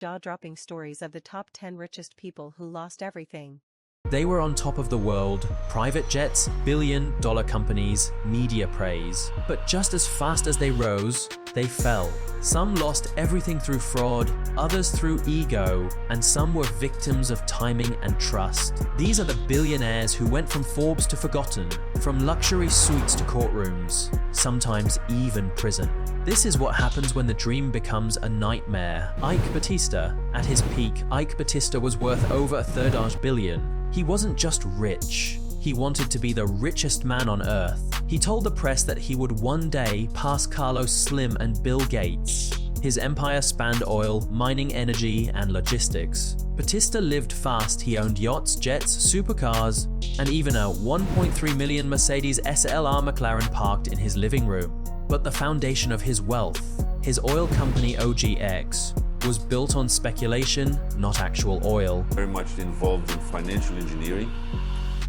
Jaw-dropping stories of the top 10 richest people who lost everything. They were on top of the world, private jets, billion-dollar companies, media praise. But just as fast as they rose, they fell. Some lost everything through fraud, others through ego, and some were victims of timing and trust. These are the billionaires who went from Forbes to forgotten, from luxury suites to courtrooms, sometimes even prison. This is what happens when the dream becomes a nightmare. Ike Batista. At his peak, Ike Batista was worth over $1.3 billion. He wasn't just rich. He wanted to be the richest man on earth. He told the press that he would one day pass Carlos Slim and Bill Gates. His empire spanned oil, mining energy, and logistics. Batista lived fast. He owned yachts, jets, supercars, and even a 1.3 million Mercedes SLR McLaren parked in his living room. But the foundation of his wealth, his oil company OGX, was built on speculation, not actual oil. Very much involved in financial engineering,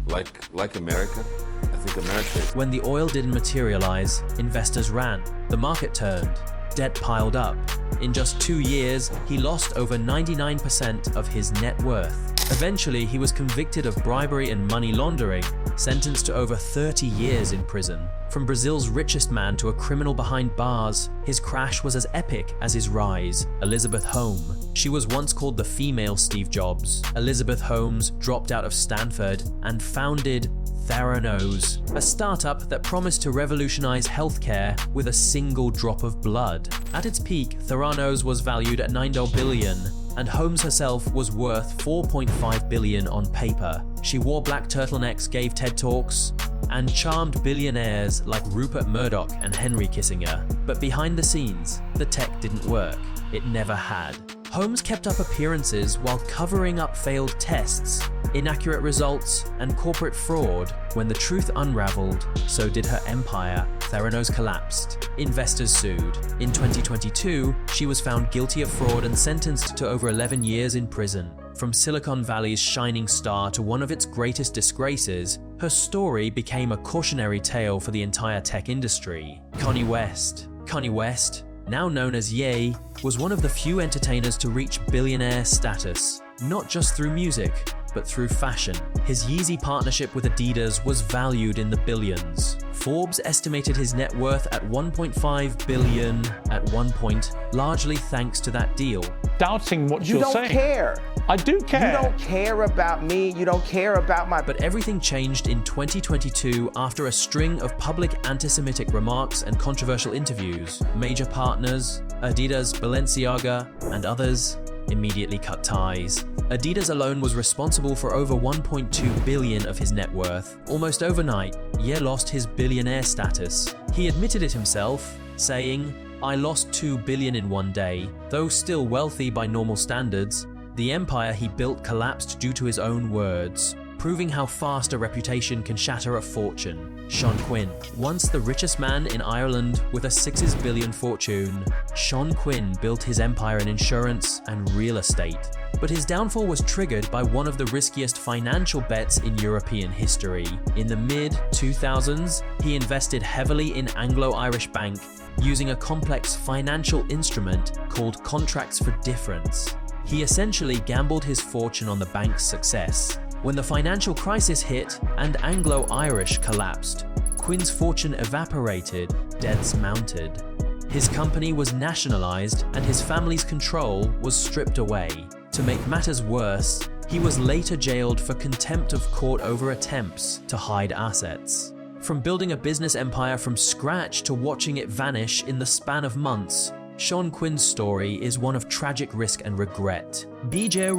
like America. I think America. When the oil didn't materialize, investors ran. The market turned. Debt piled up. In just 2 years, he lost over 99% of his net worth. Eventually, he was convicted of bribery and money laundering, sentenced to over 30 years in prison. From Brazil's richest man to a criminal behind bars, his crash was as epic as his rise. Elizabeth Holmes. She was once called the female Steve Jobs. Elizabeth Holmes dropped out of Stanford and founded Theranos, a startup that promised to revolutionize healthcare with a single drop of blood. At its peak, Theranos was valued at $9 billion, and Holmes herself was worth $4.5 billion on paper. She wore black turtlenecks, gave TED Talks, and charmed billionaires like Rupert Murdoch and Henry Kissinger. But behind the scenes, the tech didn't work. It never had. Holmes kept up appearances while covering up failed tests, inaccurate results, and corporate fraud. When the truth unraveled, so did her empire. Theranos collapsed. Investors sued. In 2022, she was found guilty of fraud and sentenced to over 11 years in prison. From Silicon Valley's shining star to one of its greatest disgraces, her story became a cautionary tale for the entire tech industry. Kanye West, now known as Ye, was one of the few entertainers to reach billionaire status, not just through music, but through fashion. His Yeezy partnership with Adidas was valued in the billions. Forbes estimated his net worth at $1.5 billion at one point, largely thanks to that deal. Doubting what you're saying. You don't care. I do care. You don't care about me. You don't care about my... But everything changed in 2022 after a string of public anti-Semitic remarks and controversial interviews. Major partners, Adidas, Balenciaga, and others, immediately cut ties. Adidas alone was responsible for over $1.2 billion of his net worth. Almost overnight, Ye lost his billionaire status. He admitted it himself, saying, "I lost $2 billion in one day." Though still wealthy by normal standards, the empire he built collapsed due to his own words, proving how fast a reputation can shatter a fortune. Sean Quinn. Once the richest man in Ireland with a $6 billion fortune, Sean Quinn built his empire in insurance and real estate. But his downfall was triggered by one of the riskiest financial bets in European history. In the mid-2000s, he invested heavily in Anglo-Irish Bank using a complex financial instrument called contracts for difference. He essentially gambled his fortune on the bank's success. When the financial crisis hit and Anglo-Irish collapsed, Quinn's fortune evaporated, debts mounted. His company was nationalized and his family's control was stripped away. To make matters worse, he was later jailed for contempt of court over attempts to hide assets. From building a business empire from scratch to watching it vanish in the span of months, Sean Quinn's story is one of tragic risk and regret. BJ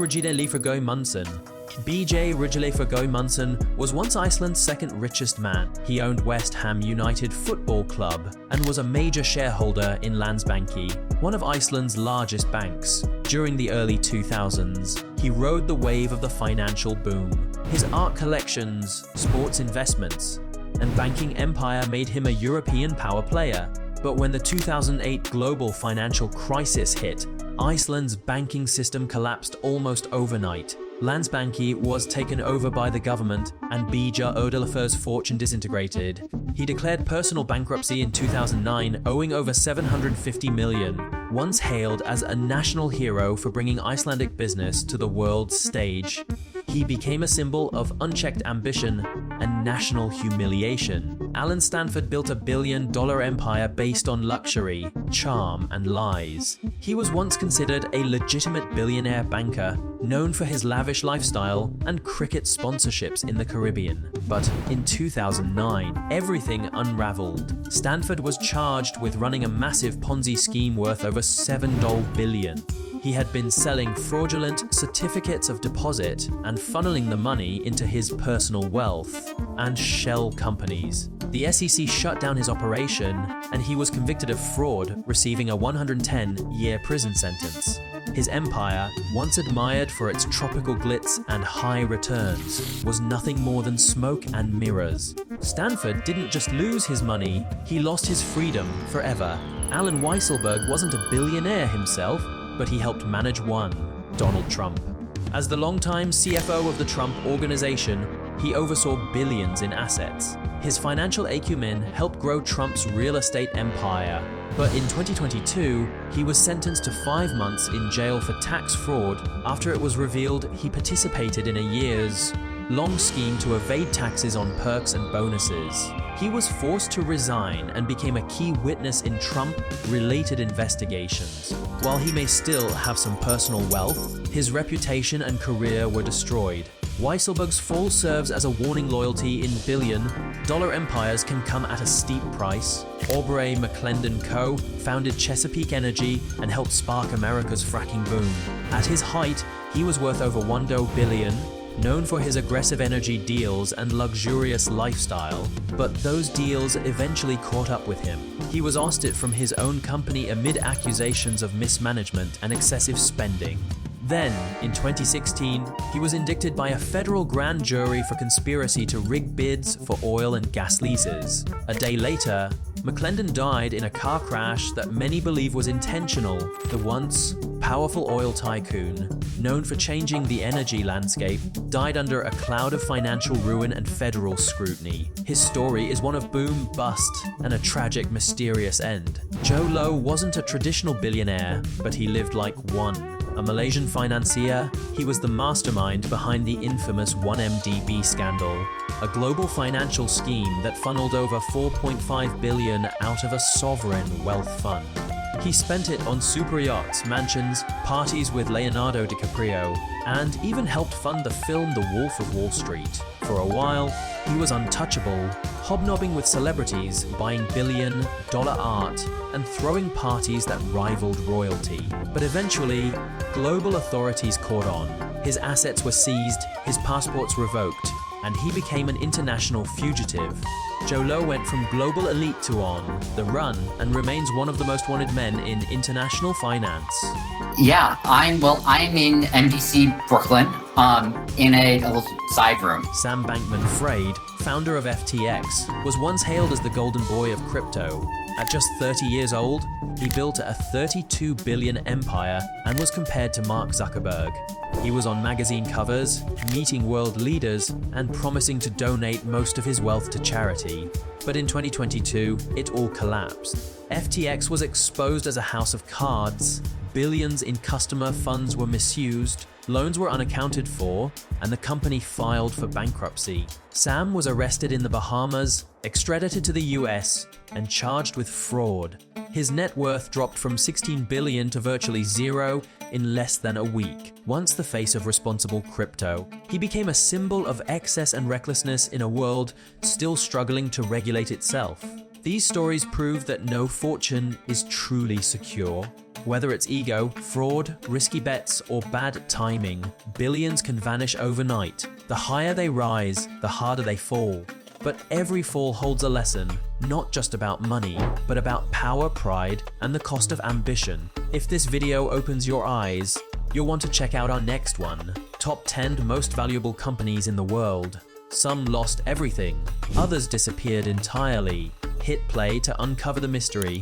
Ridgely Munson was once Iceland's second richest man. He owned West Ham United Football Club and was a major shareholder in Landsbanki, one of Iceland's largest banks. During the early 2000s, he rode the wave of the financial boom. His art collections, sports investments, and banking empire made him a European power player. But when the 2008 global financial crisis hit, Iceland's banking system collapsed almost overnight. Landsbanki was taken over by the government and Bija Odilafur's fortune disintegrated. He declared personal bankruptcy in 2009, owing over $750 million. once hailed as a national hero for bringing Icelandic business to the world stage, he became a symbol of unchecked ambition and national humiliation. Alan Stanford built a billion-dollar empire based on luxury, charm, and lies. He was once considered a legitimate billionaire banker, known for his lavish lifestyle and cricket sponsorships in the Caribbean. But in 2009, everything unraveled. Stanford was charged with running a massive Ponzi scheme worth over $7 billion. He had been selling fraudulent certificates of deposit and funneling the money into his personal wealth and shell companies. The SEC shut down his operation, and he was convicted of fraud, receiving a 110-year prison sentence. His empire, once admired for its tropical glitz and high returns, was nothing more than smoke and mirrors. Stanford didn't just lose his money, he lost his freedom forever. Alan Weisselberg wasn't a billionaire himself, but he helped manage one, Donald Trump. As the longtime CFO of the Trump Organization, he oversaw billions in assets. His financial acumen helped grow Trump's real estate empire. But in 2022, he was sentenced to 5 months in jail for tax fraud after it was revealed he participated in a years-long scheme to evade taxes on perks and bonuses. He was forced to resign and became a key witness in Trump-related investigations. While he may still have some personal wealth, his reputation and career were destroyed. Weisselberg's fall serves as a warning. Loyalty in billion-dollar empires can come at a steep price. Aubrey McClendon Co. founded Chesapeake Energy and helped spark America's fracking boom. At his height, he was worth over $1 billion, known for his aggressive energy deals and luxurious lifestyle, but those deals eventually caught up with him. He was ousted from his own company amid accusations of mismanagement and excessive spending. Then, in 2016, he was indicted by a federal grand jury for conspiracy to rig bids for oil and gas leases. A day later, McClendon died in a car crash that many believe was intentional. The once powerful oil tycoon, known for changing the energy landscape, died under a cloud of financial ruin and federal scrutiny. His story is one of boom, bust, and a tragic, mysterious end. Joe Low wasn't a traditional billionaire, but he lived like one. A Malaysian financier, he was the mastermind behind the infamous 1MDB scandal, a global financial scheme that funneled over $4.5 billion out of a sovereign wealth fund. He spent it on super yachts, mansions, parties with Leonardo DiCaprio, and even helped fund the film The Wolf of Wall Street. For a while, he was untouchable, hobnobbing with celebrities, buying billion-dollar art, and throwing parties that rivaled royalty. But eventually, global authorities caught on. His assets were seized, his passports revoked, and he became an international fugitive. Joe Low went from global elite to on the run and remains one of the most wanted men in international finance. Yeah, I'm in MDC Brooklyn, in a little side room. Sam Bankman-Fried, founder of FTX, was once hailed as the golden boy of crypto. At just 30 years old, he built a $32 billion empire and was compared to Mark Zuckerberg. He was on magazine covers, meeting world leaders, and promising to donate most of his wealth to charity. But in 2022, it all collapsed. FTX was exposed as a house of cards, billions in customer funds were misused, loans were unaccounted for, and the company filed for bankruptcy. Sam was arrested in the Bahamas, extradited to the US, and charged with fraud. His net worth dropped from $16 billion to virtually zero in less than a week. Once the face of responsible crypto, he became a symbol of excess and recklessness in a world still struggling to regulate itself. These stories prove that no fortune is truly secure. Whether it's ego, fraud, risky bets, or bad timing, billions can vanish overnight. The higher they rise, the harder they fall. But every fall holds a lesson, not just about money, but about power, pride, and the cost of ambition. If this video opens your eyes, you'll want to check out our next one, Top 10 Most Valuable Companies in the World. Some lost everything, others disappeared entirely. Hit play to uncover the mystery.